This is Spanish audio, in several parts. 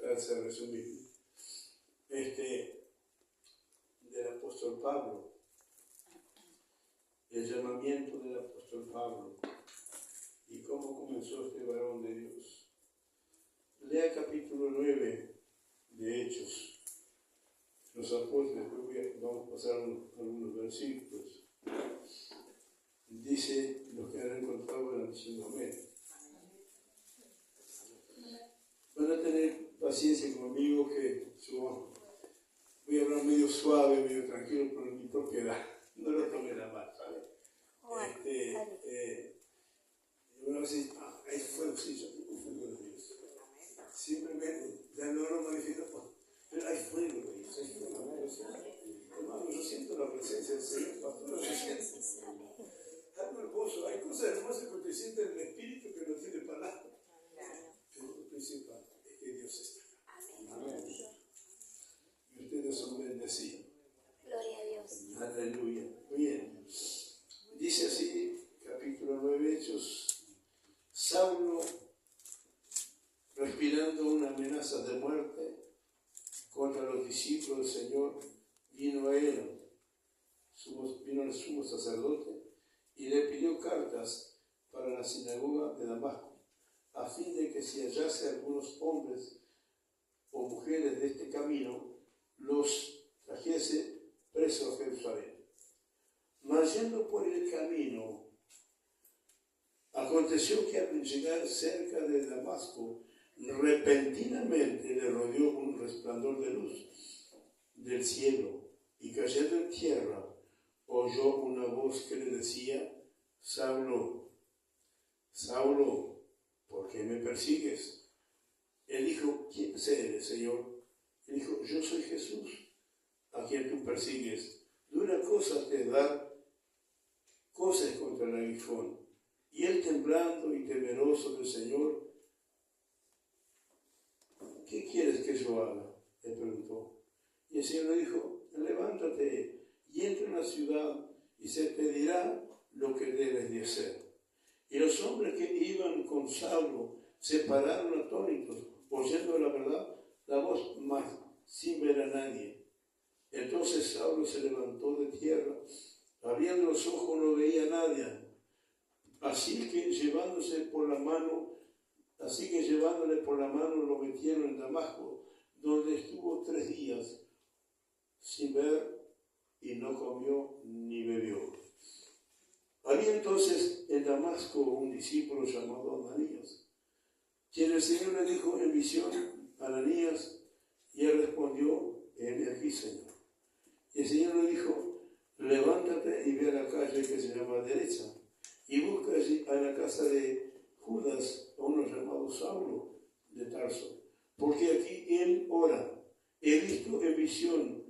tratarse de resumir. Del apóstol Pablo, el llamamiento del apóstol Pablo y cómo comenzó este varón de Dios. Lea capítulo 9 de Hechos. Los apóstoles, vamos a pasar algunos versículos. Dice, los que han encontrado van diciendo amén. Van a tener paciencia conmigo que yo voy a hablar medio suave, medio tranquilo por mi propiedad. No lo tomen a mal, ¿sabes? Una vez dice, hay fuego, sí, yo tengo fuego de Dios. Simplemente, ya no lo manifiesto, pero hay fuego de Dios, hay fuego de Dios. Hermano, yo siento la presencia del Señor, pastor, lo siento. Algo hermoso, hay cosas hermosas que te sienten en el espíritu que no tiene palabras. Pero lo principal es que Dios está acá. Amén. Y ustedes son bendecidos. Gloria a Dios. Aleluya. Bien. Dice así, capítulo 9, Hechos. Saulo, respirando una amenaza de muerte contra los discípulos del Señor, vino a él, vino al sumo sacerdote y le pidió cartas para la sinagoga de Damasco, a fin de que si hallase algunos hombres o mujeres de este camino, los trajese presos a Jerusalén. Mas yendo por el camino, aconteció que al llegar cerca de Damasco, repentinamente le rodeó un resplandor de luz del cielo, y cayendo en tierra, oyó una voz que le decía: Saulo, Saulo, ¿por qué me persigues? Él dijo: ¿Quién eres, Señor? Él dijo: yo soy Jesús, a quien tú persigues. Dura cosa te dar cosas contra el aguijón. Y él, temblando y temeroso del Señor: ¿qué quieres que yo haga?, le preguntó. Y el Señor le dijo: levántate y entra en la ciudad, y se te dirá lo que debes de hacer. Y los hombres que iban con Saulo se pararon atónitos, oyendo la verdad, la voz, mas sin ver a nadie. Entonces Saulo se levantó de tierra, abriendo los ojos no veía a nadie. Así que llevándole por la mano lo metieron en Damasco, donde estuvo 3 días sin ver, y no comió ni bebió. Había entonces en Damasco un discípulo llamado Ananías, quien el Señor le dijo en visión: Ananías, y él respondió: heme aquí, Señor. Y el Señor le dijo: levántate y ve a la calle que se llama Derecha, y busca allí a la casa de Judas a uno llamado Saulo de Tarso, porque aquí él ora. He visto en visión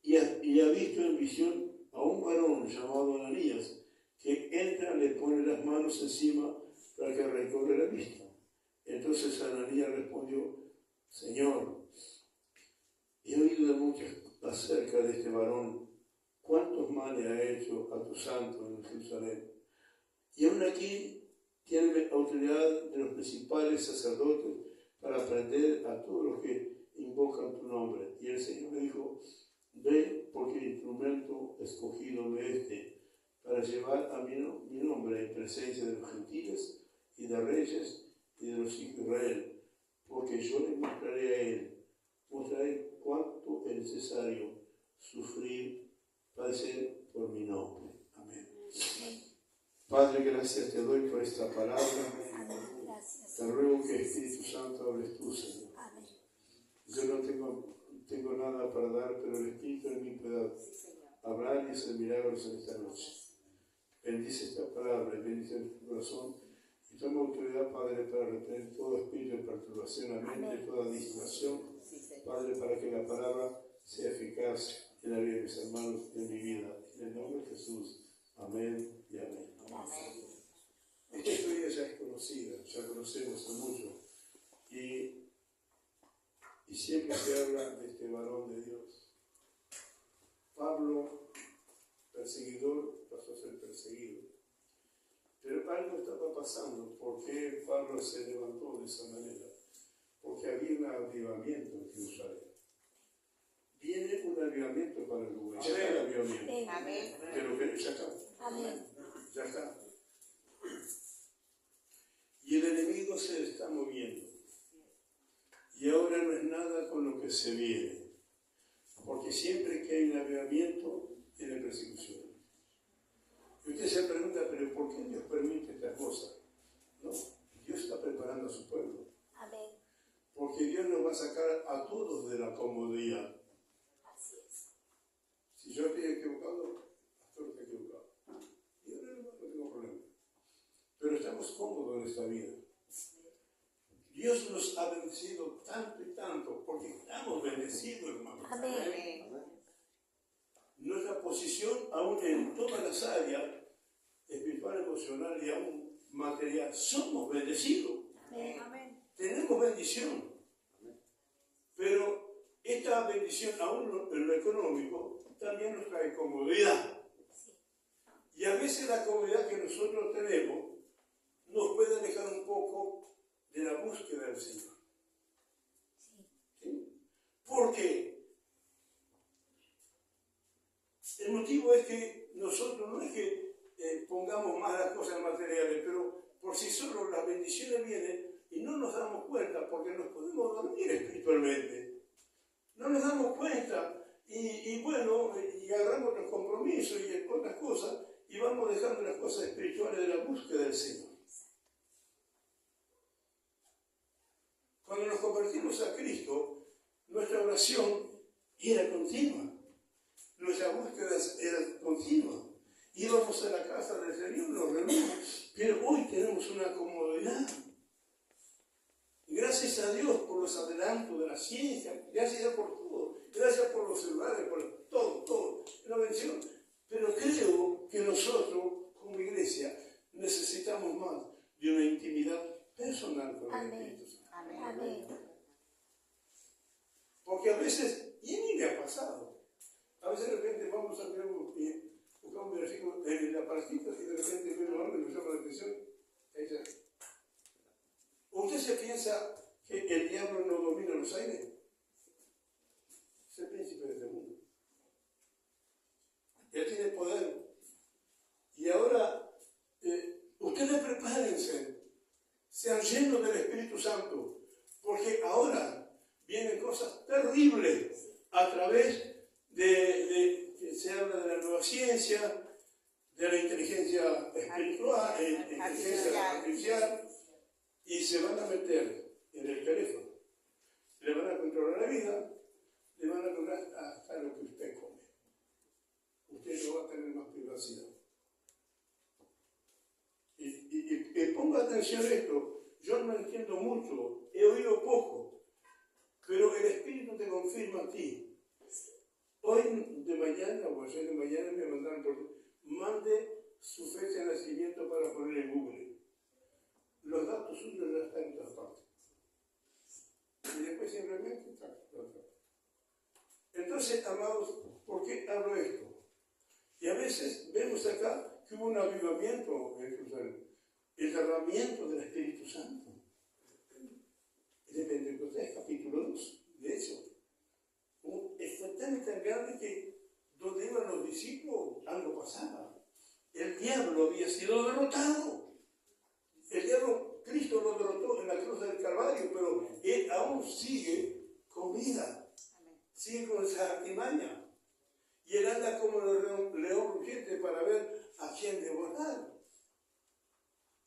y ha visto en visión a un varón llamado Ananías, que entra, le pone las manos encima para que recobre la vista. Entonces Ananías respondió: Señor, he oído de muchas acerca de este varón, cuántos males ha hecho a tu santo en Jerusalén. Y aún aquí tiene autoridad de los principales sacerdotes para prender a todos los que invocan tu nombre. Y el Señor le dijo: ve, porque el instrumento escogido me este, para llevar a mi nombre en presencia de los gentiles y de reyes y de los hijos de Israel, porque yo le mostraré cuánto es necesario sufrir, padecer por mi nombre. Amén. Padre, gracias te doy por esta palabra. Te ruego que Espíritu Santo hables tú, Señor. Yo no tengo nada para dar, pero el Espíritu en mí puede hablar y hacer milagros en esta noche. Bendice esta palabra, bendice tu corazón y toma autoridad, Padre, para retener todo espíritu de perturbación, amén, toda distracción, Padre, para que la palabra sea eficaz en la vida de mis hermanos y en mi vida. En el nombre de Jesús. Amén y amén. Esta historia ya es conocida, ya conocemos mucho. Y siempre se habla de este varón de Dios. Pablo, perseguidor, pasó a ser perseguido. Pero algo estaba pasando. ¿Por qué Pablo se levantó de esa manera? Porque había avivamiento en Jerusalén. Viene un avivamiento para el lugar. Ya está el avivamiento. Amén. Pero ya está. Amén. Ya está. Y el enemigo se está moviendo. Y ahora no es nada con lo que se viene. Porque siempre que hay un avivamiento, tiene persecución. Y usted se pregunta, pero ¿por qué Dios permite esta cosa? No, Dios está preparando a su pueblo. Amén. Porque Dios nos va a sacar a todos de la comodidad. Así es. Si yo estoy equivocado, pastor está equivocado. Y yo no tengo problema. Pero estamos cómodos en esta vida. Dios nos ha bendecido tanto y tanto, porque estamos bendecidos, hermanos. Amén. Nuestra posición, aún en todas las áreas, espiritual, emocional y aún material, somos bendecidos. Amén. Tenemos bendición. Pero esta bendición, aún en lo económico, también nos trae comodidad. Y a veces la comodidad que nosotros tenemos nos puede alejar un poco de la búsqueda del Señor. ¿Sí? ¿Por qué? El motivo es que nosotros no es que pongamos más las cosas materiales, pero por sí solo las bendiciones vienen y no nos damos cuenta, porque nos podemos dormir espiritualmente. No nos damos cuenta y bueno, y agarramos los compromisos y otras cosas y vamos dejando las cosas espirituales de la búsqueda del Señor. Cuando nos convertimos a Cristo, nuestra oración era continua. Nuestra búsqueda era continua. Íbamos a la casa del Señor, nos reunimos, pero hoy tenemos una comodidad. Gracias a Dios por los adelantos de la ciencia, gracias a Dios por todo, gracias por los celulares, por todo, es una bendición. Pero creo que nosotros, como iglesia, necesitamos más de una intimidad personal con el Espíritu Santo. Amén. Porque a veces, y a mí me ha pasado, a veces de repente vamos a ver buscamos un versículo en la partita y de repente vemos algo y nos llama la atención. ¿Usted se piensa que el diablo no domina los aires? Es el príncipe de este mundo. Él tiene poder. Y ahora, ustedes prepárense, sean llenos del Espíritu Santo, porque ahora vienen cosas terribles a través que se habla de la nueva ciencia, de la inteligencia espiritual, inteligencia artificial, y se van a meter en el teléfono. Le van a controlar la vida, le van a controlar hasta lo que usted come. Usted no va a tener más privacidad. Y ponga atención a esto. Yo no entiendo mucho, he oído poco, pero el Espíritu te confirma a ti. Hoy de mañana o ayer de mañana me mandaron mande su fecha de nacimiento para poner en Google. Los datos suyos ya están en todas partes. Y después simplemente está. Entonces, amados, ¿por qué hablo esto? Y a veces vemos acá que hubo un avivamiento en Jerusalén, el derramamiento del Espíritu Santo. De Pentecostés, capítulo 2, de eso. Fue tan grande que donde iban los discípulos algo pasaba. El diablo había sido derrotado. El diablo, Cristo lo derrotó en la cruz del Calvario, pero él aún sigue con vida. Sigue con esa artimaña. Y él anda como el león rugiente para ver a quién devorar.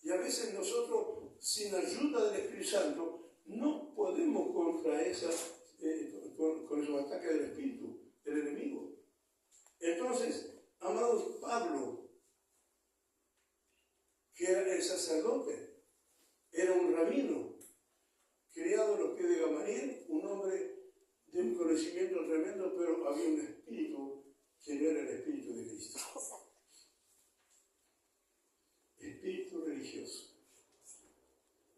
Y a veces nosotros, sin ayuda del Espíritu Santo, no podemos contra con esos ataques del Espíritu, del enemigo. Entonces, amados, Pablo, que era el sacerdote, era un rabino, criado a los pies de Gamaliel, un hombre de un conocimiento tremendo, pero había un espíritu que no era el espíritu de Cristo. Espíritu religioso.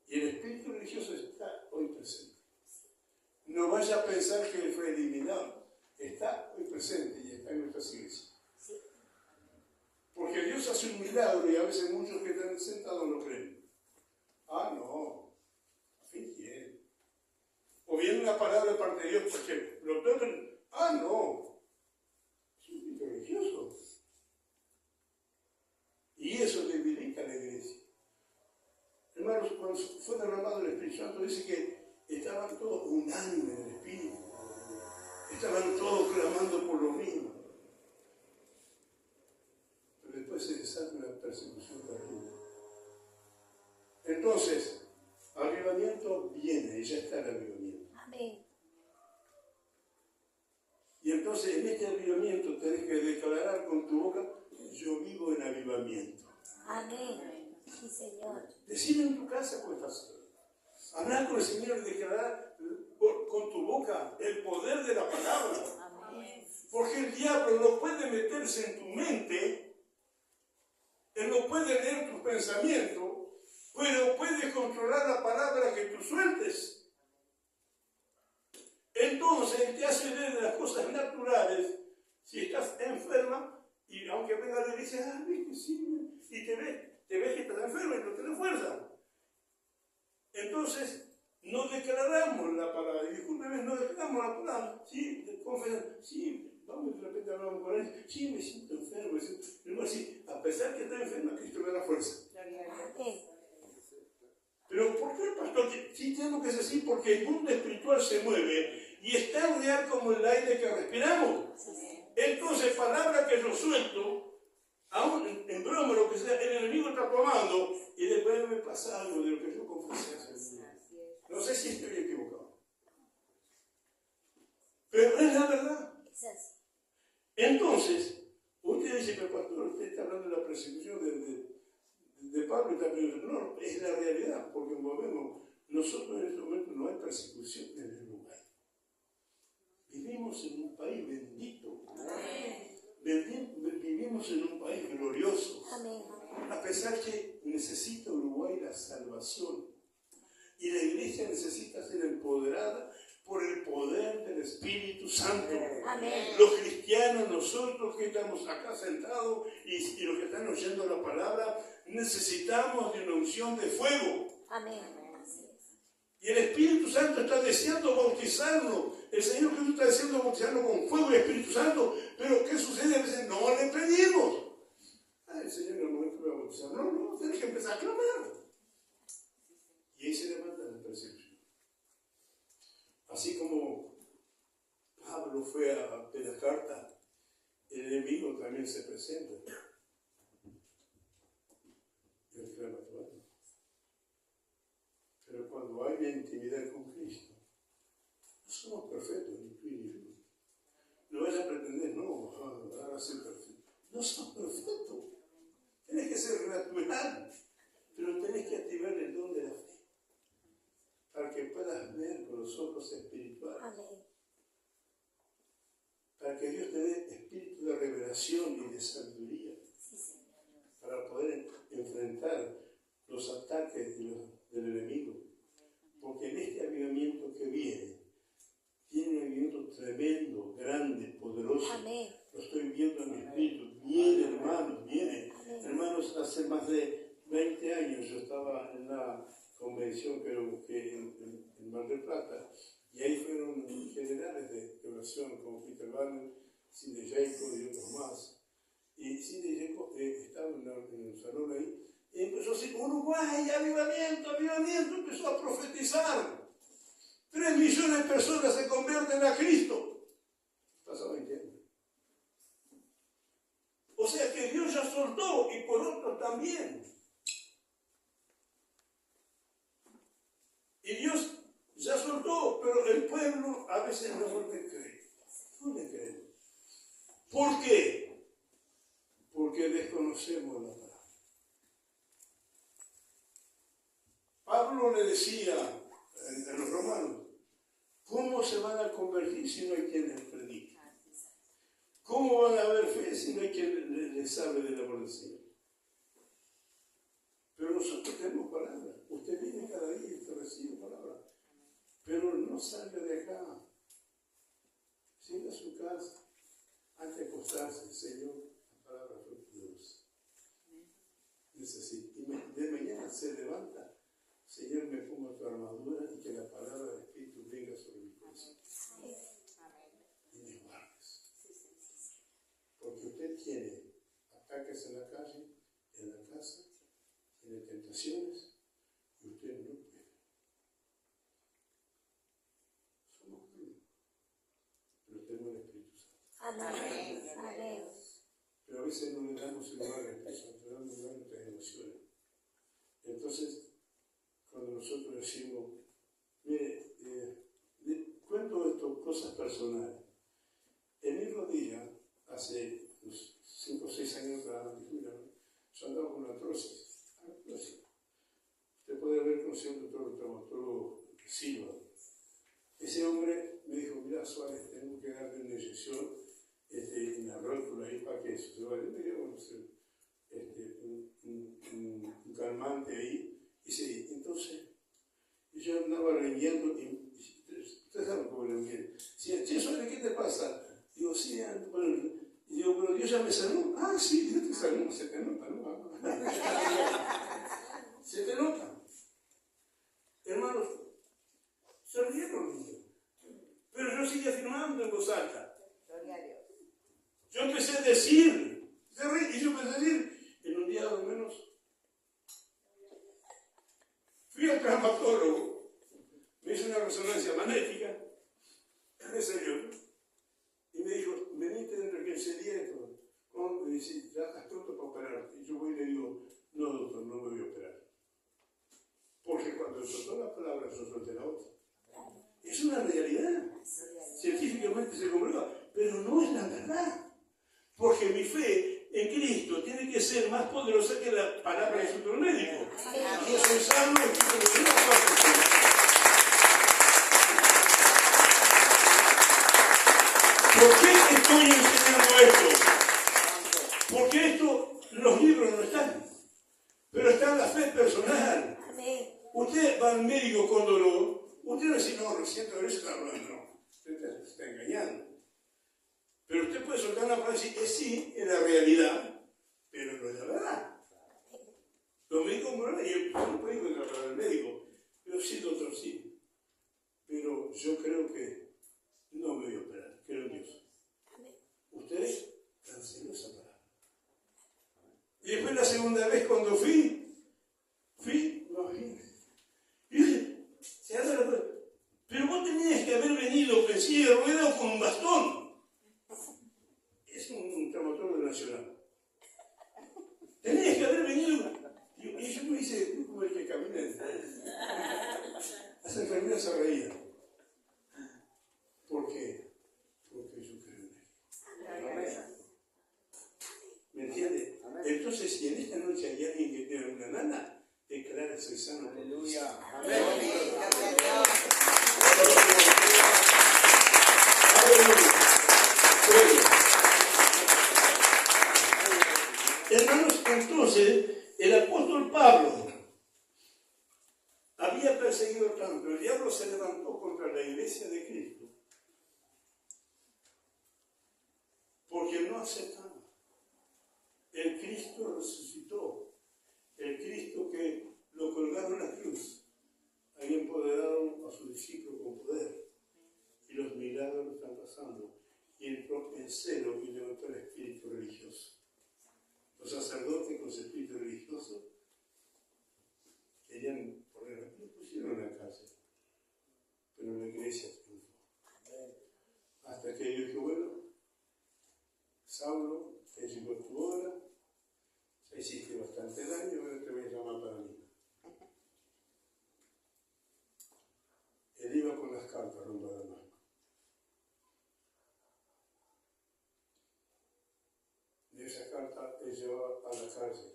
Y el espíritu religioso está hoy presente. No vaya a pensar que él fue eliminado. Está hoy presente y está en nuestras iglesias. Porque Dios hace un milagro y a veces muchos que están sentados no creen. Ah, no. Fingieron. O viene una palabra de parte de Dios, porque lo tocan, no, es un rito religioso. Y eso debilita a la iglesia. Hermanos, cuando fue derramado el Espíritu Santo, dice que estaban todos unánimes en el Espíritu. Estaban todos clamando por lo mismo. Pero después se desata una persecución terrible. Entonces, avivamiento viene, y ya está el avivamiento. Amén. Y entonces en este avivamiento tenés que declarar con tu boca, yo vivo en avivamiento. Amén. Sí, Señor. Decime en tu casa cómo estás. Hablar con el Señor y declarar con tu boca el poder de la palabra. Amén. Porque el diablo no puede meterse en tu mente, él no puede leer tus pensamientos, pero puede controlar la palabra que tú sueltes. Entonces él te hace ver de las cosas naturales. Si estás enferma, y aunque venga la iglesia, viste, sí, y te ves que estás enferma y no tienes fuerza. Entonces, no declaramos la palabra, y discúlpeme, no declaramos la palabra, sí, confesamos, sí, vamos de repente hablamos con él, sí, me siento enfermo, pero así, a pesar que estoy enferma, Cristo me da fuerza. Amén. Pero ¿por qué, pastor? Sí, tengo que es así, porque el mundo espiritual se mueve y es tan real como el aire que respiramos. Entonces, palabra que yo suelto, aún en broma, lo que sea, el enemigo está tomando y después me pasa algo de lo que yo confesé hace un día. No sé si estoy equivocado, pero es la verdad. Es así. Entonces, usted dice, pero pastor, usted está hablando de la persecución de Pablo y también, no, es la realidad, porque como vemos, nosotros en este momento no hay persecución en el lugar. Vivimos en un país bendito. Vivimos en un país glorioso. Amén. A pesar que necesita Uruguay la salvación. Y la iglesia necesita ser empoderada por el poder del Espíritu Santo. Amén. Los cristianos, nosotros que estamos acá sentados y los que están oyendo la palabra, necesitamos de una unción de fuego. Amén. Y el Espíritu Santo está deseando bautizarnos. El Señor Jesús está deseando bautizarnos con fuego y Espíritu Santo. Pero ¿qué sucede? A veces no le pedimos. El Señor en el momento que va a bautizar. No, tenés que empezar a clamar. Y ahí se levanta la persecución. Así como Pablo fue a la carta, el enemigo también se presenta. Y él clama tu alma. Pero cuando hay una intimidad con Cristo, no somos perfectos, ni tú ni yo. No vayas a pretender, no, ahora ser perfecto. No sos perfecto. Tenés que ser natural, pero tenés que activar el don de la fe para que puedas ver con los ojos espirituales. Amén. Para que Dios te dé espíritu de revelación y de sabiduría Sí, Señor. para poder enfrentar los ataques del enemigo. Porque en este avivamiento que viene un avivamiento tremendo, grande, poderoso. Amén. Lo estoy viendo en mi espíritu. Viene, hermanos, viene. Amén. Hermanos, hace más de 20 años yo estaba en la convención, pero que en Mar del Plata, y ahí fueron generales de oración como Peter Banner, Cindy Jacob y otros más. Y Cindy Jacob estaba en el salón ahí, y empezó a decir, Uruguay, avivamiento, avivamiento, empezó a profetizar. 3 millones de personas se convierten a Cristo. Pasó 20 años. O sea que Dios ya soltó y por otros también. Y Dios ya soltó, pero el pueblo a veces no le cree. No le cree. ¿Por qué? Porque desconocemos la palabra. Pablo le decía a los romanos, ¿cómo se van a convertir si no hay quien les predique? ¿Cómo van a haber fe si no hay quien les hable del amor del Señor? Pero nosotros tenemos palabra. Usted viene cada día y usted recibe palabra. Pero no salga de acá. Siga a su casa. Antes de acostarse, Señor, la palabra fue poderosa. Necesito. Y de mañana se levanta. Señor, me pongo tu armadura y que la palabra del Espíritu venga sobre Amén. Amén. Pero a veces no le damos el lugar a expresar, le damos lugar a nuestras emociones. Entonces, cuando nosotros decimos, mire, cuento esto, cosas personales. En mi rodilla, hace 5 o 6 años atrás, yo andaba con una artrosis. Usted puede haber conocido al traumatólogo Silva. Ese hombre me dijo, mira Suárez, tengo que darle una inyección en la rótula ahí para que eso se vaya. Me dio un calmante ahí. Y sí, entonces, yo andaba rengueando y ustedes saben cómo le renguean. Sí, Suárez, ¿qué te pasa? Digo, sí, bueno, y digo, pero Dios ya me sanó. Ah, sí, Dios te sanó, se te nota, ¿no? Se te nota. Hermanos, se rieron niños. Pero yo seguía afirmando en voz alta. Yo empecé a decir, y yo empecé a decir, en un día al menos, fui al traumatólogo, me hizo una resonancia magnética, en serio, y me dijo, venite dentro de 15 días, y me dice, ya estás pronto para operarte. Y yo voy y le digo, no doctor, no me voy a operar. Porque cuando soltó la palabra, yo solté la otra. Es una realidad. Científicamente se comprueba, pero no es la verdad. Porque mi fe en Cristo tiene que ser más poderosa que la palabra de su médico. Yo soy sano, ¿por qué estoy enseñando esto? Porque esto, los libros no están, pero está en la fe personal. Usted va al médico con dolor, usted va a decir, no, recién eso está hablando, no, usted está engañando. Pero usted puede soltar una palabra y decir, sí, es la realidad, pero no es la verdad. Los médicos, bueno, yo no puedo encontrar la palabra del médico, pero sí, doctor, sí. Pero yo creo que no me voy a operar, creo en Dios. Ustedes canceló esa palabra. Y después la segunda vez cuando fui, no vine. Y dije, pero vos tenías que haber venido en silla de ruedas o con un bastón. Es un traumatólogo nacional. Tenías que haber venido. Y yo me hice como el que camina. Las enfermeras se reían. ¿Por qué? Porque yo creo en él. ¿Me entiende? Entonces, si en esta noche hay alguien que tiene una nana, declárese sano. Aleluya. Hermanos, entonces, el apóstol Pablo había perseguido tanto, el diablo se levantó contra la iglesia de Cristo, porque no aceptaba. El Cristo resucitó, el Cristo que lo colgaron en la cruz, ahí empoderaron a sus discípulos con poder, y los milagros están pasando, y el celo que levantó el espíritu religioso. Los sacerdotes con su espíritu religioso querían poner, lo pusieron en la cárcel, pero la iglesia triunfó. Hasta que yo dije, bueno, Saulo, te llegó tu hora, ya hiciste bastante daño, ahora te voy a llamar para mí. Él iba con las cartas rumbo a Damasco. De esa carta él llevaba a la cárcel.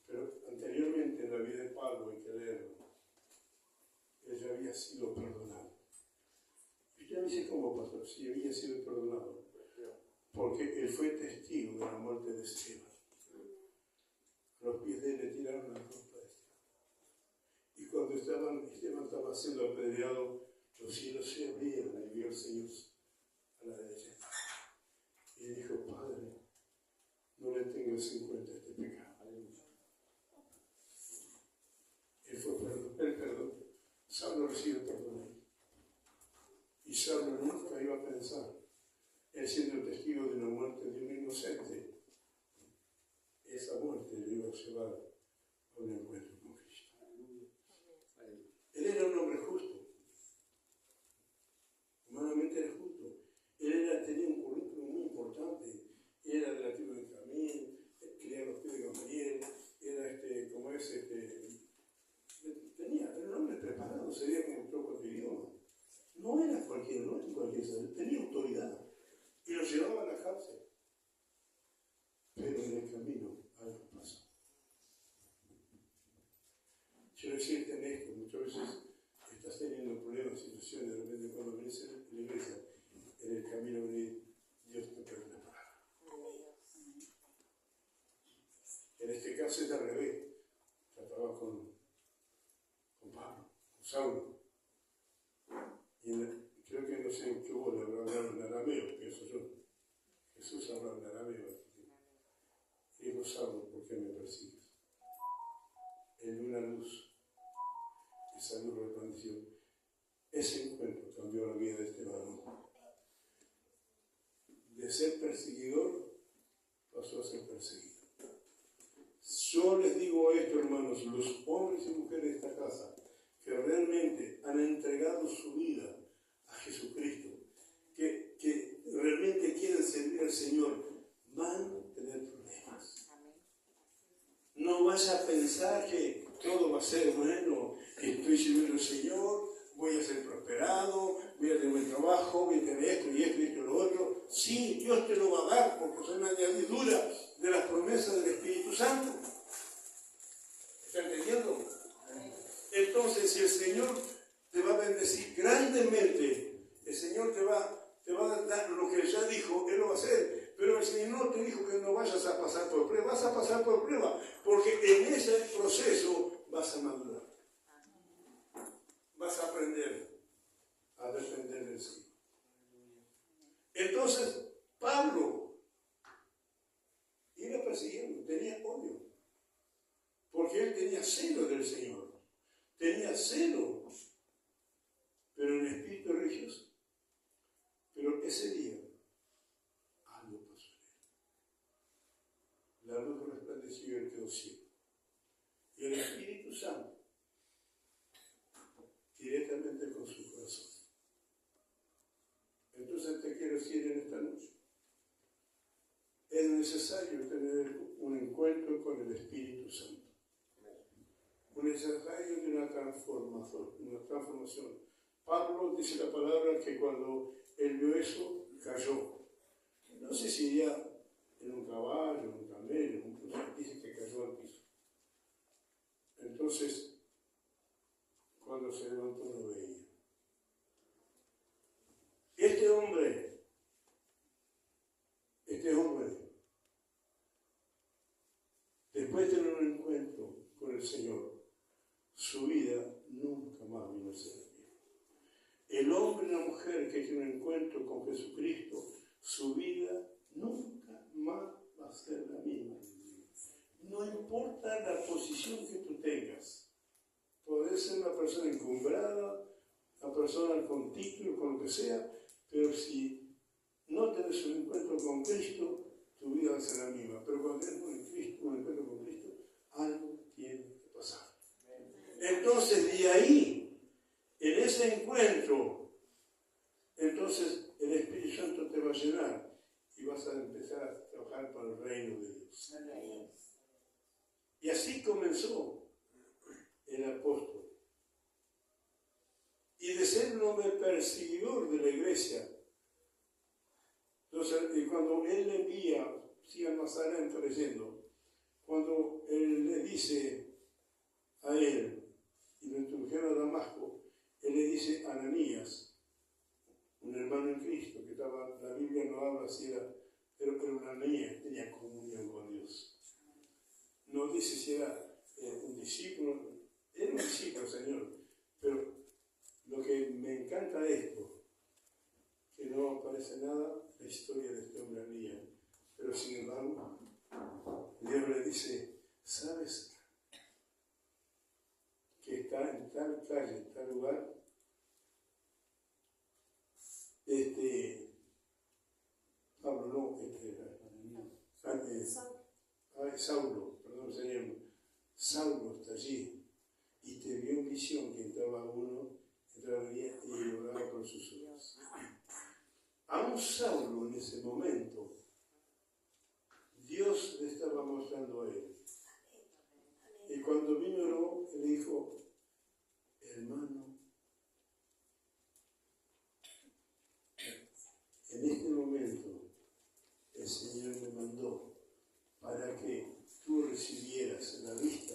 Pero anteriormente en la vida de Pablo, hay que leerlo, él ya había sido perdonado. Y usted me dice, ¿cómo, pastor? Sí, había sido perdonado. Porque él fue testigo de la muerte de Esteban. A los pies de él le tiraron la ropa de Esteban. Y cuando Esteban estaba siendo apedreado, los cielos se abrieron y vio el Señor a la derecha. Y dijo, Padre, no le tengas en cuenta este pecado. Él perdón. Saulo recibe perdón. Y Saulo nunca iba a pensar, él siendo testigo de la muerte de un inocente, esa muerte le iba a llevar a un encuentro con Cristo. Él era un hombre justo. Humanamente era justo. Él tenía un currículum esto. Muchas veces estás teniendo problemas, situaciones, de repente cuando vienes a la iglesia, en el camino venir, Dios te pone una palabra. En este caso es al revés. Trataba con Pablo, con Saulo. Y creo que no sé qué hubo, le habrá hablado en arameo, pienso yo. Jesús hablaba en arameo. Y dijo, Saulo, ¿por qué me persigues? En una luz, esa luz resplandeció. Ese encuentro cambió la vida de este varón. De ser perseguidor, pasó a ser perseguido. Yo les digo esto, hermanos, los hombres y mujeres de esta casa, que realmente han entregado su vida a Jesucristo, que realmente quieren servir al Señor, van a tener problemas. No vas a pensar que todo va a ser bueno, que estoy sirviendo al Señor, voy a ser prosperado, voy a tener buen trabajo, voy a tener esto y esto y esto y lo otro. Sí, Dios te lo va a dar porque son una añadidura de las promesas del Espíritu Santo. ¿Está entendiendo? Entonces, si el Señor te va a bendecir grandemente, el Señor te va a dar lo que Él ya dijo, Él lo va a hacer. Pero el Señor no te dijo que no vayas a pasar por prueba, vas a pasar por prueba, porque en ese proceso vas a madurar. Vas a aprender a depender del Señor. Entonces, Pablo iba persiguiendo, tenía odio, porque él tenía celo del Señor, tenía celo, pero en espíritu religioso. Pero ese día, algo pasó en él. La luz resplandeció y él quedó ciego. Y el Espíritu Santo, directamente con su corazón. Entonces te quiero decir en esta noche, es necesario tener un encuentro con el Espíritu Santo. Es necesario de una transformación. Pablo dice la palabra que cuando él vio eso, cayó. No sé si iría en un caballo, en un camello, dice que cayó al piso. Entonces, cuando se levantó no veía. Este hombre, después de tener un encuentro con el Señor, su vida nunca más vino a ser la misma. El hombre y la mujer que tiene un encuentro con Jesucristo, su vida nunca más va a ser la misma. No importa la posición que tú tengas. Podés ser una persona encumbrada, una persona con título, con lo que sea, pero si no tenés un encuentro con Cristo, tu vida va a ser la misma. Pero cuando tienes un encuentro con Cristo, algo tiene que pasar. Entonces, de ahí, en ese encuentro, entonces el Espíritu Santo te va a llenar y vas a empezar a trabajar para el reino de Dios. Y así comenzó el apóstol. Y de ser un hombre perseguidor de la iglesia, entonces, y cuando él le envía, sigan más adelante leyendo, cuando él le dice a él, y lo introdujeron a Damasco, él le dice a Ananías, un hermano en Cristo, que estaba, la Biblia no habla si era, pero Ananías tenía comunión con Dios. No dice si era un discípulo, era un discípulo, Señor, pero lo que me encanta es esto, que no aparece nada la historia de este hombre Ananías, pero sin embargo, Dios le dice, ¿sabes que está en tal calle, en tal lugar? Saulo, perdón, señor, Saulo está allí y te vio en visión que entraba uno, entraba y oraba por sus ojos. A un Saulo en ese momento, Dios le estaba mostrando a él. Y cuando vino, él dijo, hermano, en este momento el Señor me mandó para que tú recibieras la vista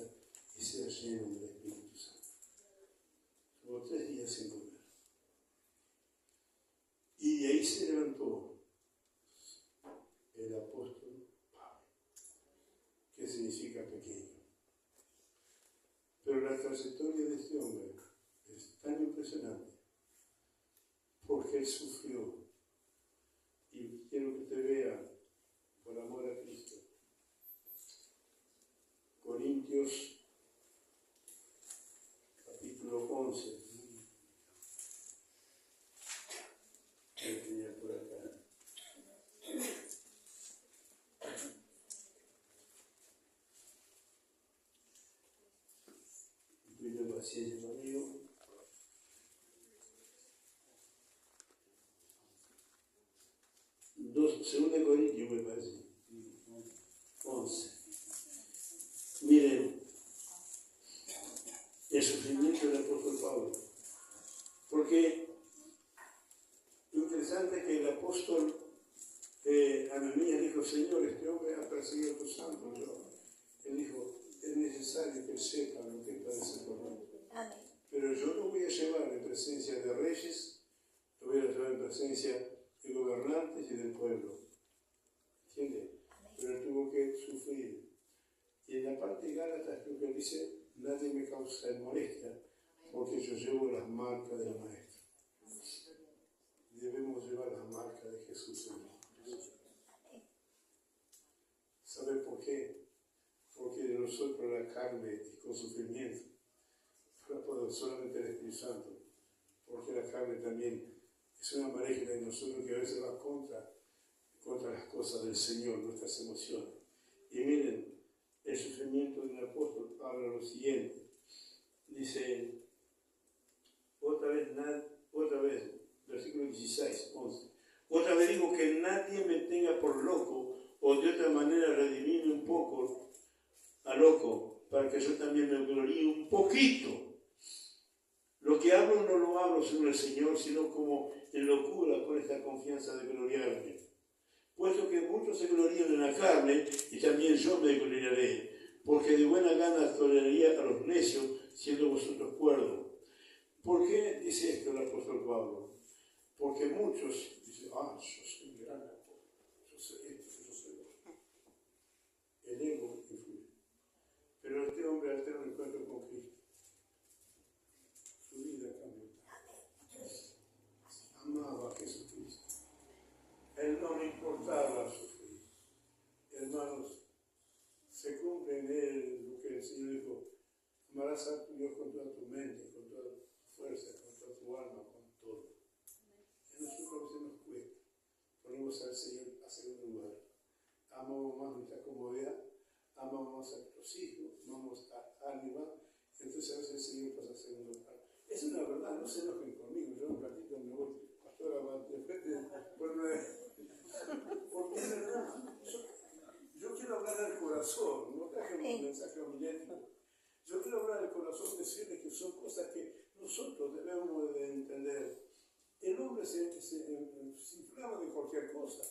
y seas lleno del Espíritu Santo. significa pequeño. Pero la trayectoria de este hombre es tan impresionante porque él sufrió. Y quiero que te vea, por amor a Cristo, Corintios capítulo 11. Voy a enseñar por acá. Pido paciencia conmigo. Segunda de Corintios, me parece. 11. Miren, el sufrimiento del apóstol Pablo. Porque interesante que el apóstol Ananías dijo: Señor, este hombre ha perseguido a tus santos. Él dijo: es necesario que sepa lo que padece por mí. Pero yo lo voy a llevar en presencia de reyes, lo voy a llevar en presencia de gobernantes y del pueblo. ¿Entiende? Pero él tuvo que sufrir. Y en la parte de Gálatas creo que dice: nadie me causa molestia porque yo llevo las marcas del Maestro. Debemos llevar las marcas de Jesús en nosotros. ¿Sabe por qué? Porque de nosotros la carne es con sufrimiento, pero solamente el Espíritu Santo, porque la carne también es una mareja de nosotros que a veces va contra las cosas del Señor, nuestras emociones. Y miren, el sufrimiento del apóstol habla lo siguiente. Dice, otra vez, versículo 16, 11. Otra vez digo que nadie me tenga por loco, o de otra manera redimirme un poco a loco, para que yo también me gloríe un poquito. Lo que hablo no lo hablo sobre el Señor, sino como en locura, con esta confianza de gloriarme. Puesto que muchos se glorían en la carne, y también yo me gloriaré, porque de buena gana toleraría a los necios, siendo vosotros cuerdos. ¿Por qué dice esto el apóstol Pablo? Porque muchos dicen: yo soy gran apóstol, yo soy esto, yo soy otro. El ego influye. Pero este hombre, al tener un encuentro con Cristo, su vida cambió. Amaba a Jesucristo. Él no le importaba sufrir. Hermanos, se cumple en él lo que el Señor dijo: amarás a tu Dios con toda tu mente, con toda tu fuerza, con toda tu alma, con todo. Y a nosotros a veces nos cuesta. Ponemos al Señor a segundo lugar. Amamos más nuestra comodidad, amamos más a nuestros hijos, amamos a alguien más. Entonces a veces el Señor pasa a segundo lugar. Es una verdad, no se enojen conmigo. Yo un ratito me voy, pastora, porque es verdad. Yo quiero hablar del corazón, no traje un mensaje homilético. Yo quiero hablar del corazón, decirles que son cosas que nosotros debemos de entender. El hombre se inflama de cualquier cosa.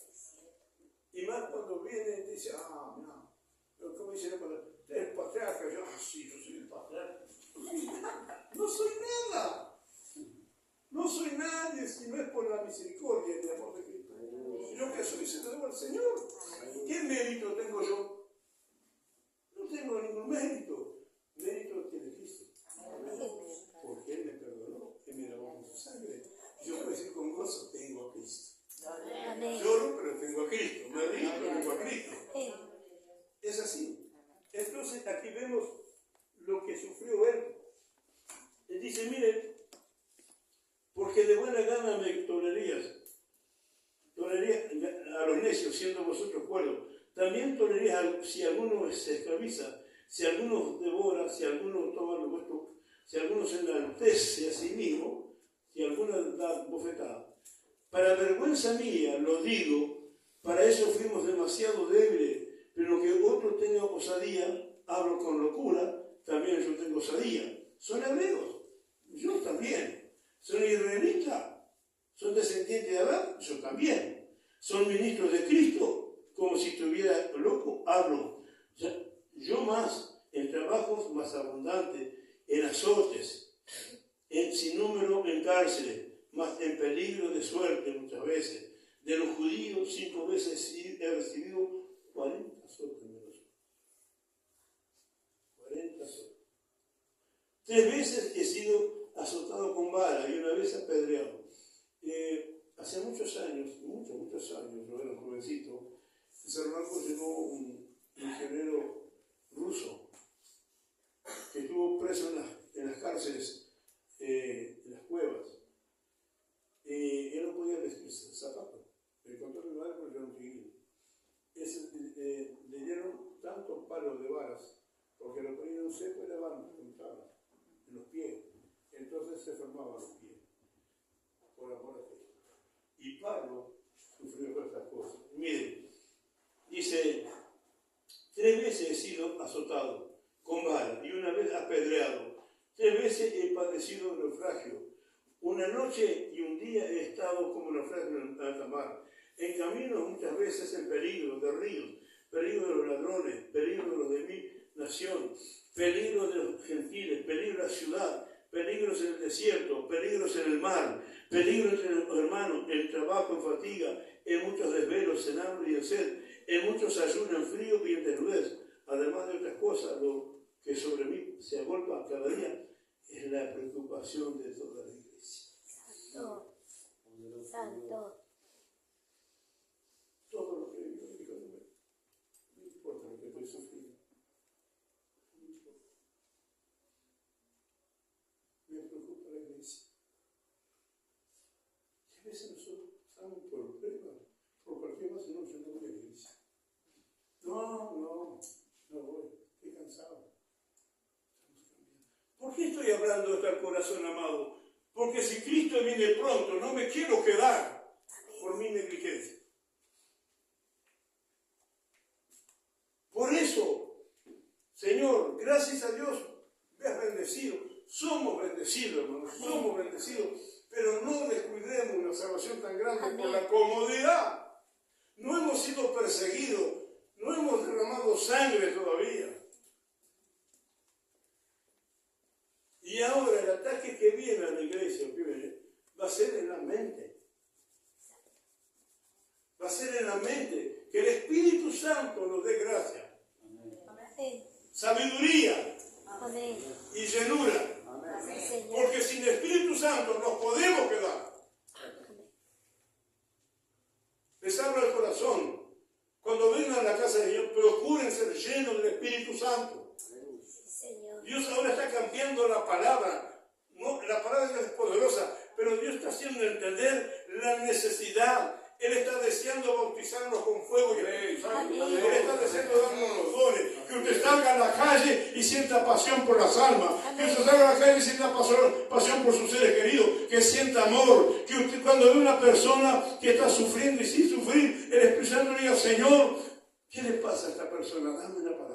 Y más cuando viene y dice: no. Pero como dice el patriarca, yo soy el patriarca. No soy nada. No soy nadie si no es por la misericordia y el amor de Cristo. ¿Yo qué soy? Se lo debo al Señor. ¿Qué mérito tengo yo? No tengo ningún mérito. Mérito tiene Cristo. Porque Él me perdonó y me lavó con su sangre. Yo puedo decir con gozo: tengo a Cristo. Lloro, pero tengo a Cristo. Me río, pero tengo a Cristo. Es así. Entonces aquí vemos lo que sufrió Él. Él dice: miren, porque de buena gana me toleraría a los necios, siendo vosotros cuerdos. También toleraría si alguno se esclaviza, si alguno devora, si alguno toma lo vuestro, si alguno se enaltece a sí mismo, si alguno da bofetada. Para vergüenza mía lo digo, para eso fuimos demasiado débiles, pero que otro tenga osadía, hablo con locura, también yo tengo osadía. Son hebreos, yo también. Son israelitas, son descendientes de Adán, yo también. Son ministros de Cristo, como si estuviera loco, hablo. Yo más, en trabajos más abundantes, en azotes, sin número en cárceles, más en peligro de suerte muchas veces. De los judíos 5 veces he recibido 40 azotes menos. 3 veces he sido azotado con vara y una vez apedreado. Hace muchos años, yo era jovencito, en San Marcos llegó un misionero ruso que estuvo preso en las cárceles, en las cuevas. Él no podía vestirse zapatos. Me contó mi madre porque era un chiquillo. Le dieron tantos palos de varas porque lo ponían seco y le daban en los pies. Entonces se formaban los pies. Por amor a Cristo. Y Pablo sufrió estas cosas. Miren, dice, 3 veces he sido azotado con vara y una vez apedreado. 3 veces he padecido naufragio. Una noche y un día he estado como naufragio en alta mar. En camino muchas veces en peligro de ríos, peligro de los ladrones, peligro de los de mi nación, peligro de los gentiles, peligro de la ciudad, peligros en el desierto, peligros en el mar, peligros entre los hermanos, en trabajo, en fatiga, en muchos desvelos, en hambre y en sed, en muchos ayunos, en frío y en desnudez. Además de otras cosas, lo que sobre mí se agolpa cada día es la preocupación de toda la iglesia. Santo. Santo. Todo lo que yo digo, no importa lo que estoy sufriendo. No importa. Me preocupa la iglesia. Y a veces nosotros estamos por pruebas, por cualquier cosa, no, yo no voy a la iglesia. No voy, estoy cansado. ¿Por qué estoy hablando esto al corazón amado? Porque si Cristo viene pronto, no me quiero quedar por mi negligencia. Por eso, Señor, gracias a Dios, me has bendecido. Somos bendecidos, hermanos, somos bendecidos. Pero no descuidemos una salvación tan grande por la comodidad. No hemos sido perseguidos, no hemos derramado sangre todavía. Y ahora el ataque que viene a la iglesia, va a ser en la mente. Va a ser en la mente. Que el Espíritu Santo nos dé gracia. Amén. Sabiduría. Amén. Y llenura. Amén. Porque sin el Espíritu Santo nos podemos quedar. Les hablo el corazón. Cuando vengan a la casa de Dios, procuren ser llenos del Espíritu Santo. Dios ahora está cambiando la palabra. No, la palabra es poderosa, pero Dios está haciendo entender la necesidad. Él está deseando bautizarnos con fuego y Espíritu Santo. Él está deseando darnos los dones. Que usted salga a la calle y sienta pasión por las almas. Que usted salga a la calle y sienta pasión por sus seres queridos. Que sienta amor. Que usted cuando ve una persona que está sufriendo y sin sufrir, el Espíritu Santo le diga, Señor, ¿qué le pasa a esta persona? Dame una palabra.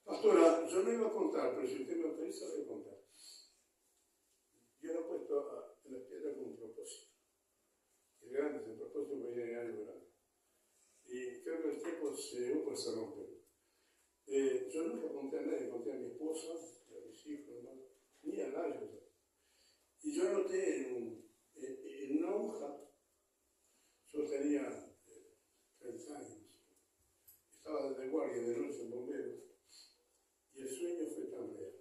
Pastora, yo no iba a contar, pero si usted me autoriza, voy a contar. Yo lo he puesto en la piedra con un propósito. Es grande, ese propósito que viene algo grande. Y creo que el tiempo se rompe. Yo nunca conté a nadie, conté a mi esposa, a mis hijos, hermano, ni a nadie. Y yo anoté en una hoja, yo tenía 30 años, estaba de guardia de noche en bomberos. Y el sueño fue tan real.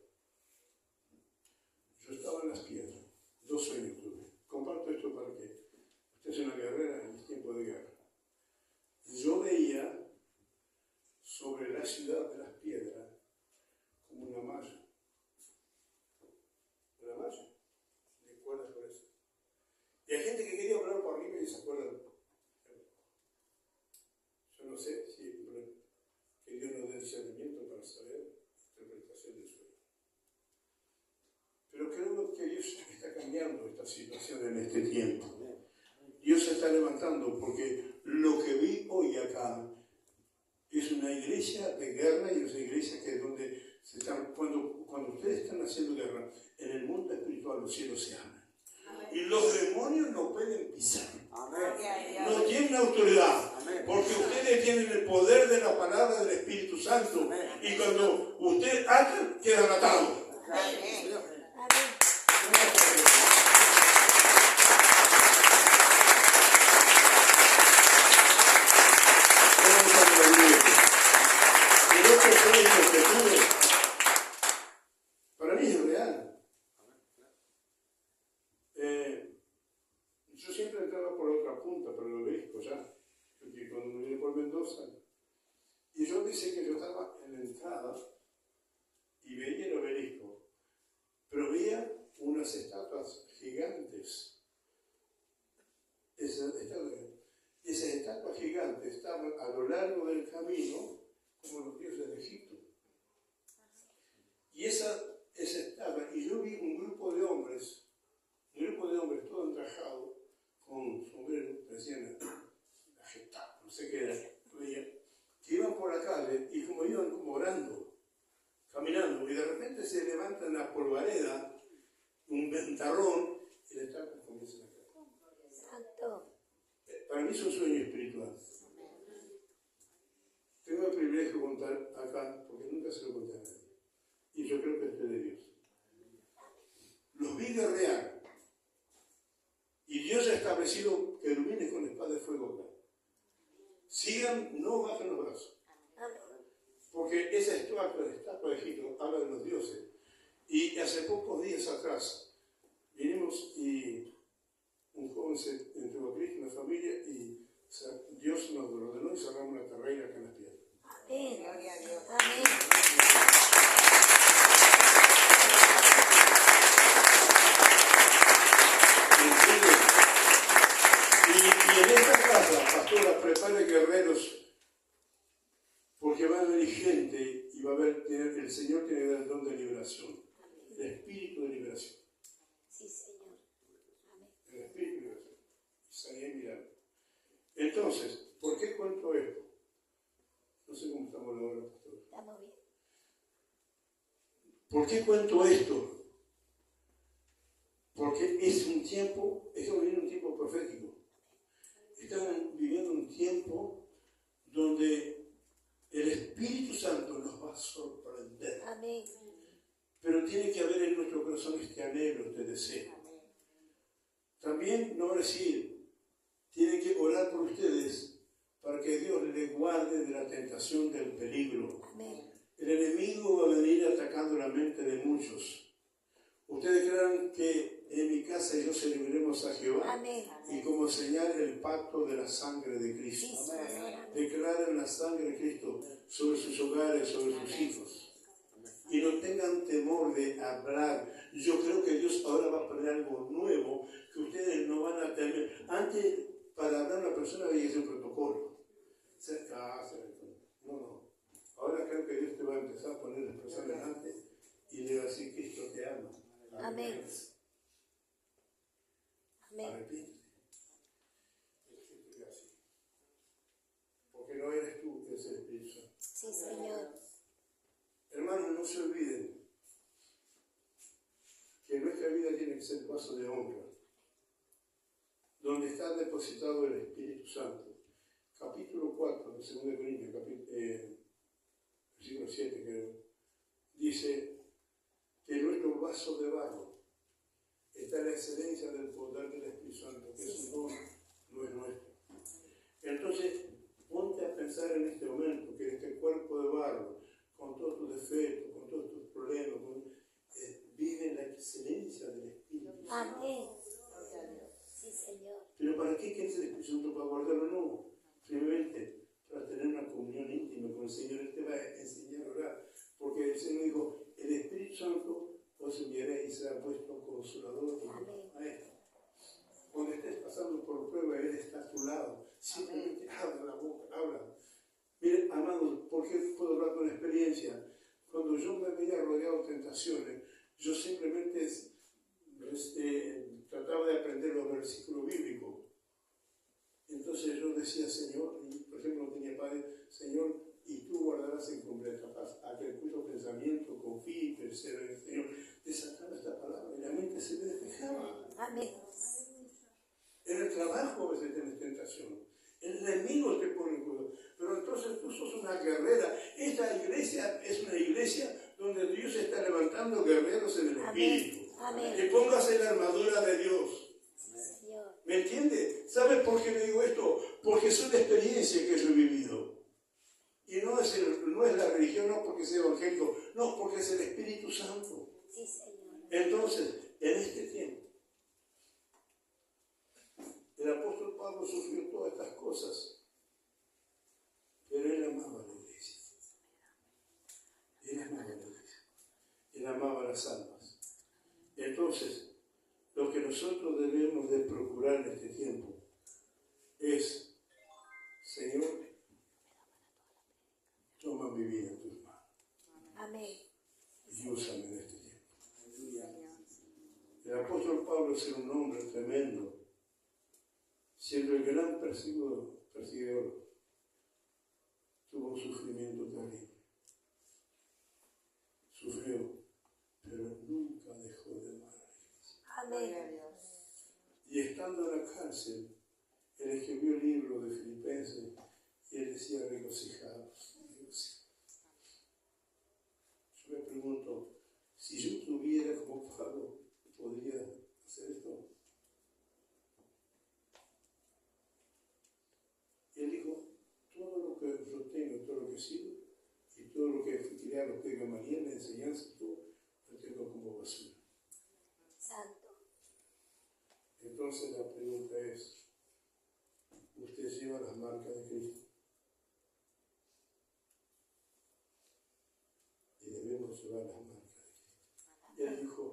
Yo estaba en las piedras, 2 sueños tuve. Comparto esto para que usted es una guerrera en el tiempo de guerra. Yo veía sobre la ciudad de las piedras como una malla. Una malla. ¿Me acuerdas por eso? Y hay gente que quería hablar por arriba y se acuerdan. Yo no sé si que Dios nos dé discernimiento para saber interpretación del sueño. Pero creo que Dios está cambiando esta situación en este tiempo. Dios se está levantando porque lo que vi hoy acá es una iglesia de guerra y es una iglesia que es donde se están, cuando ustedes están haciendo guerra, en el mundo espiritual los cielos se abren. Y los demonios no pueden pisar. No tienen autoridad. Porque ustedes tienen el poder de la palabra del Espíritu Santo. Y cuando usted ata, quedan atados. El otro real. Yo siempre entraba por la otra punta, por el obelisco ya, porque cuando me vine por Mendoza, y yo dice que yo estaba en la entrada y veía el obelisco, pero veía unas estatuas gigantes. Esas estatuas gigantes estaban a lo largo del camino como los dioses de Egipto. Y esa estaba, y yo vi un grupo de hombres todo entrajado, con sombrero, decían la Gestapo, no sé qué era, veía, que iban por la calle y como iban como orando, caminando, y de repente se levanta una polvareda, un ventarrón, y la estatua comienza a caer. Santo. Para mí es un sueño espiritual. Tengo el privilegio de contar acá, porque nunca se lo conté a nadie. Y yo creo que esto es de Dios. Los vi guerrear. Y Dios ha establecido que ilumine con espada de fuego acá. Sigan, no bajen los brazos. Porque esa estatua de Egipto habla de los dioses. Y hace pocos días atrás vinimos y un joven se entregó a Cristo, una familia, y Dios nos ordenó y sacamos una carrera acá en las piedras. Amén. Amén. Y en esta casa, pastora, prepare guerreros, porque va a haber gente y va a haber, el Señor tiene el don de liberación, el espíritu de liberación. Sí, Señor. Amén. El espíritu de liberación. Y salí mirando. Entonces, ¿por qué cuento esto? No sé cómo estamos ahora, pastor. Estamos bien. ¿Por qué cuento esto? Porque es un tiempo, estamos viviendo un tiempo profético. Estamos viviendo un tiempo donde el Espíritu Santo nos va a sorprender. Amén. Pero tiene que haber en nuestro corazón este anhelo, este deseo. También no va a decir, tiene que orar por ustedes para que Dios les guarde de la tentación del peligro. Amén. El enemigo va a venir atacando la mente de muchos. Ustedes crean que en mi casa y yo celebremos a Jehová. Amén. Y como señal el pacto de la sangre de Cristo. Sí, Señor. Declaren la sangre de Cristo sobre sus hogares, sobre sus hijos. Y no tengan temor de hablar. Yo creo que Dios ahora va a poner algo nuevo que ustedes no van a temer. Antes, para hablar a una persona había que hacer un protocolo. No. Ahora creo que Dios te va a empezar a poner las personas delante y le va a decir que Cristo te ama. Amén. Amén. Arrepiéntete. Porque no eres tú, es el Espíritu Santo. Sí, Señor. Hermanos, no se olviden que nuestra vida tiene que ser vaso de honra, donde está depositado el Espíritu Santo. Capítulo 4 de 2 Corintios, versículo 7, creo, dice que en nuestro vaso de barro está la excelencia del poder del Espíritu Santo, que es un don, no es nuestro. Entonces, ponte a pensar en este momento que este cuerpo de barro, con todos tus defectos, con todos tus problemas, vive la excelencia del Espíritu Santo. Amén. Sí, Señor. Pero ¿para qué quieres el Espíritu Santo? ¿Para guardarlo? No. Simplemente para tener una comunión íntima con el Señor. Él te va a enseñar a orar. Porque el Señor dijo, el Espíritu Santo os enviaré y será vuestro consolador y vuestro maestro. Cuando estés pasando por prueba, Él está a tu lado. Simplemente abre la boca, habla. Miren, amados, ¿por qué puedo hablar con experiencia? Cuando yo me veía rodeado de tentaciones, yo simplemente trataba de aprender los versículos bíblicos. Entonces yo decía, Señor, y por ejemplo no tenía padre, Señor, y tú guardarás en completa paz aquel cuyo pensamiento confía y persevera en el Señor. Desataba esta palabra y la mente se me despejaba. Amén. En el trabajo a veces tienes tentación. El enemigo te pone en cuidado. Pero entonces tú sos una guerrera. Esta iglesia es una iglesia donde Dios está levantando guerreros en el Espíritu. Amén. Que póngase la armadura de Dios. Señor. ¿Me entiende? ¿Sabe por qué le digo esto? Porque es una experiencia que yo he vivido. Y no es la religión, no porque sea evangélico, no, porque es el Espíritu Santo. Sí, Señor. Entonces, en este tiempo, el apóstol Pablo sufrió todas estas cosas, pero él amaba a la iglesia. Él amaba a la iglesia. Él amaba a las almas. Entonces, lo que nosotros debemos de procurar en este tiempo es, Señor, toma mi vida en tus manos. Amén. Y úsame en este tiempo. El apóstol Pablo es un hombre tremendo, siendo el gran perseguidor, tuvo un sufrimiento terrible. Sufrió, pero nunca dejó de amar a la iglesia. Amén. Y estando en la cárcel, él escribió el libro de Filipenses y él decía regocijados. Yo me pregunto, si yo tuviera como Pablo, ¿podría hacer esto? Y él dijo, todo lo que yo tengo, todo lo que sigo, y todo lo que fui criado, que María, la enseñanza, todo, lo tengo como basura. Santo. Entonces la pregunta es, ¿usted lleva las marcas de Cristo? Y debemos llevar las marcas de Cristo. Él dijo,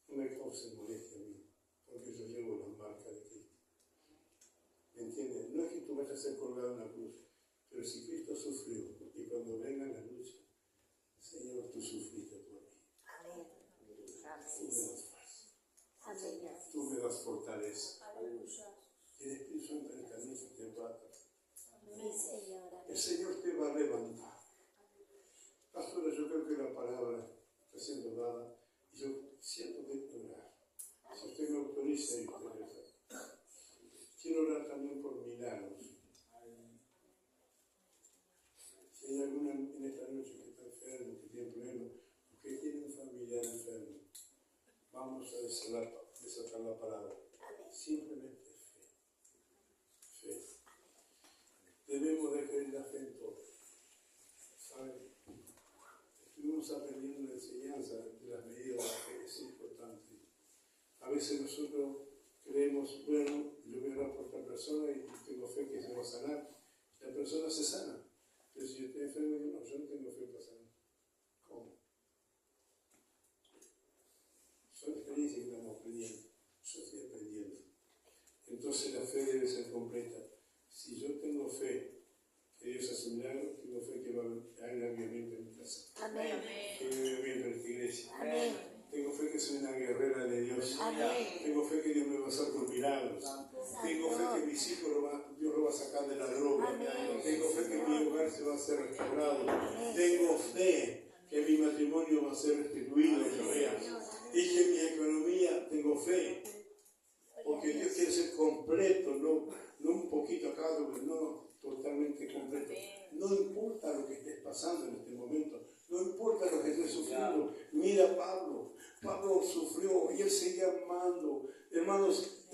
no me cause molestia a mí, porque yo llevo las marcas de Cristo. ¿Me entiendes? No es que tú vayas a ser colgado en la cruz, pero si Cristo sufrió, y cuando venga la lucha, Señor, tú sufriste por mí. Amén. Tú me das fuerza. Amén. Tú me das fortaleza. Y el Espíritu Santo en el camino te va a... Sí, Señor. El Amén. Señor te va a levantar. Pastora, yo creo que la palabra está siendo dada y yo siento que orar. Si usted me autoriza y usted me da. Quiero orar también por milagros. Si hay alguna en esta noche que está enfermo, que tiene problemas, o que tiene un familiar enfermo, vamos a desatar la palabra. Simplemente fe. Fe. Debemos de creer la fe en todo. ¿Saben? Estuvimos aprendiendo la enseñanza de las medidas de la fe, es importante. A veces nosotros creemos, bueno, yo voy a orar por otra persona y tengo fe que se va a sanar. La persona se sana. Pero si yo estoy enfermo, yo no tengo fe para sanar. ¿Cómo? Son experiencias que estamos aprendiendo. Yo estoy aprendiendo. Entonces la fe debe ser completa. Si yo tengo fe que Dios hace milagros, tengo fe que va a haber avivamiento en mi casa. Amén. Que va a haber avivamiento en esta iglesia. Amén. Tengo fe que soy una guerrera de Dios. Amén. Tengo fe que Dios me va a hacer por milagros. Tengo fe que mis hijos Dios lo va a sacar de la droga. Amén. Tengo fe que mi hogar se va a ser restaurado. Tengo fe que mi matrimonio va a ser restituido. Y que mi economía, tengo fe. Porque Dios quiere ser completo, no un poquito acá, no totalmente completo. No importa lo que estés pasando en este momento, no importa lo que estés sufriendo. Mira Pablo sufrió y él seguía amando. Hermanos,